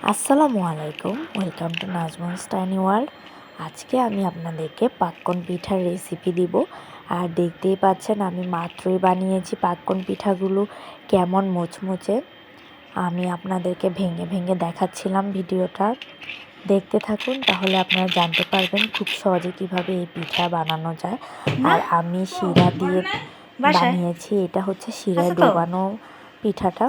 আসসালামু আলাইকুম, welcome to নাজমুনস tiny world. আজকে আমি আপনাদেরকে পাক্কন পিঠার রেসিপি দিব। আর দেখতেই পাচ্ছেন আমি মাত্রই বানিয়েছি পাক্কন পিঠাগুলো কেমন মুচমুচে। আমি আপনাদেরকে ভেঙে ভেঙে দেখাচ্ছিলাম, ভিডিওটা দেখতে থাকুন, তাহলে আপনারা জানতে পারবেন খুব সহজে কিভাবে এই পিঠা বানানো যায়। আর আমি শিরা দিয়ে বানিয়েছি, এটা হচ্ছে শিরায় ডোবানো পিঠাটা।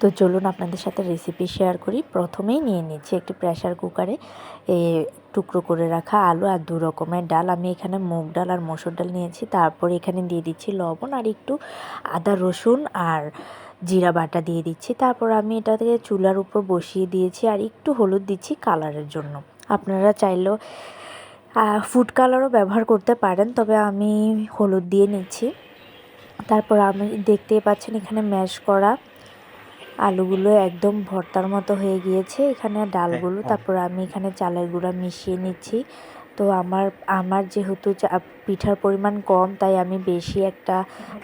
তো চলুন আপনাদের সাথে রেসিপি শেয়ার করি। প্রথমেই নিয়ে নিচ্ছি একটি প্রেশার কুকারে টুকরো করে রাখা আলু আর 2 রকমের ডাল। আমি এখানে মুগ ডাল আর মসুর ডাল নিয়েছি। তারপর এখানে দিয়ে দিচ্ছি লবণ আর একটু আদা রসুন আর জিরা বাটা দিয়ে দিচ্ছি। তারপর আমি এটাকে চুলার উপর বসিয়ে দিয়েছি আর একটু হলুদ দিচ্ছি কালারের জন্য। আপনারা চাইলেও ফুড কালারও ব্যবহার করতে পারেন, তবে আমি হলুদ দিয়ে নিচ্ছি। তারপর আমি দেখতেই পাচ্ছেন এখানে ম্যাশ করা আলুগুলো একদম ভর্তার মতো হয়ে গিয়েছে, এখানে ডালগুলো। তারপর আমি এখানে চালের গুঁড়া মিশিয়ে নিচ্ছি। তো আমার যেহেতু পিঠার পরিমাণ কম, তাই আমি বেশি একটা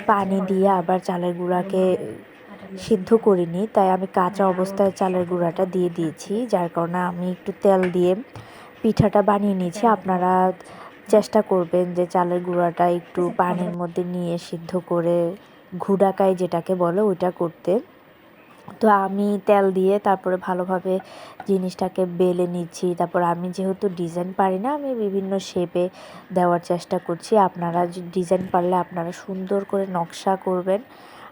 পানি দিয়ে আবার চালের গুঁড়াকে সিদ্ধ করিনি, তাই আমি কাঁচা অবস্থায় চালের গুঁড়াটা দিয়ে দিয়েছি, যার কারণে আমি একটু তেল দিয়ে পিঠাটা বানিয়ে নিয়েছি। আপনারা চেষ্টা করবেন যে চালের গুঁড়াটা একটু পানির মধ্যে নিয়ে সিদ্ধ করে ঘুডাকাই যেটাকে বলে ওইটা করতে। তো আমি তেল দিয়ে তারপরে ভালোভাবে জিনিসটাকে বেলে নিচ্ছি। তারপর আমি যেহেতু ডিজাইন পারি না, আমি বিভিন্ন শেপে দেওয়ার চেষ্টা করছি। আপনারা ডিজাইন পারলে আপনারা সুন্দর করে নকশা করবেন।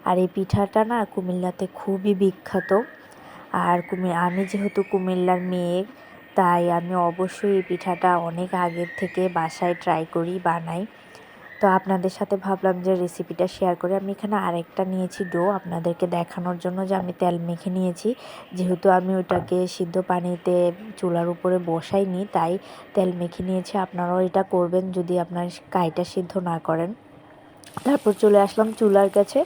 আর এই পিঠাটা না কুমিল্লাতে খুবই বিখ্যাত। আর আমি যেহেতু কুমিল্লার মেয়ে, তাই আমি অবশ্যই এই পিঠাটা অনেক আগের থেকে বাসায় ট্রাই করি, বানাই। তো আপনাদের সাথে ভাবলাম যে রেসিপিটা শেয়ার করে। আমি এখানে আরেকটা নিয়েছি ডো, আপনাদেরকে দেখানোর জন্য যে আমি তেল মেখে নিয়েছি। যেহেতু আমি ওটাকে সিদ্ধ পানিতে চুলার উপরে বসাইনি, তাই তেল মেখে নিয়েছি। আপনারাও এটা করবেন যদি আপনার কাইটা সিদ্ধ না করেন। তারপর চলে আসলাম চুলার কাছে।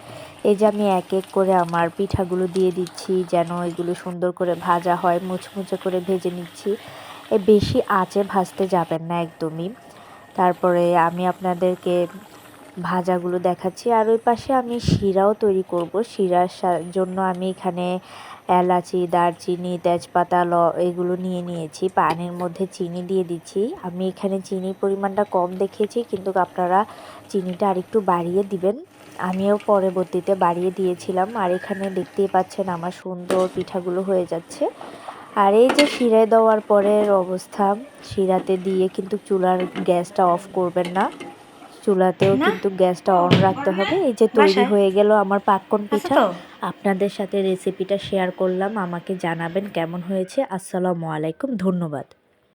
এই যে আমি এক এক করে আমার পিঠাগুলো দিয়ে দিচ্ছি, যেন এগুলো সুন্দর করে ভাজা হয়, মুচমুচে করে ভেজে নিচ্ছি। বেশি আঁচে ভাজতে যাবেন না একদমই। তারপরে আমি আপনাদেরকে ভাজাগুলো দেখাচ্ছি। আর ওই পাশে আমি শিরাও তৈরি করব। শিরার জন্য আমি এখানে এলাচি, দারচিনি, তেজপাতা, এগুলো নিয়ে নিয়েছি। পানির মধ্যে চিনি দিয়ে দিচ্ছি। আমি এখানে চিনির পরিমাণটা কম দেখিয়েছি, কিন্তু আপনারা চিনিটা আরেকটু বাড়িয়ে দিবেন। আমিও পরবর্তীতে বাড়িয়ে দিয়েছিলাম। আর এখানে দেখতেই পাচ্ছেন আমার সুন্দর পিঠাগুলো হয়ে যাচ্ছে। আর এই যে শিরায় দেওয়ার পরের অবস্থা, শিরাতে দিয়ে কিন্তু চুলার গ্যাসটা অফ করবেন না, চুলাতেও কিন্তু গ্যাসটা অন রাখতে হবে। এই যে তৈরি হয়ে গেল আমার পাক্কন পিঠা। আপনাদের সাথে রেসিপিটা শেয়ার করলাম, আমাকে জানাবেন কেমন হয়েছে। আসসালামু আলাইকুম, ধন্যবাদ।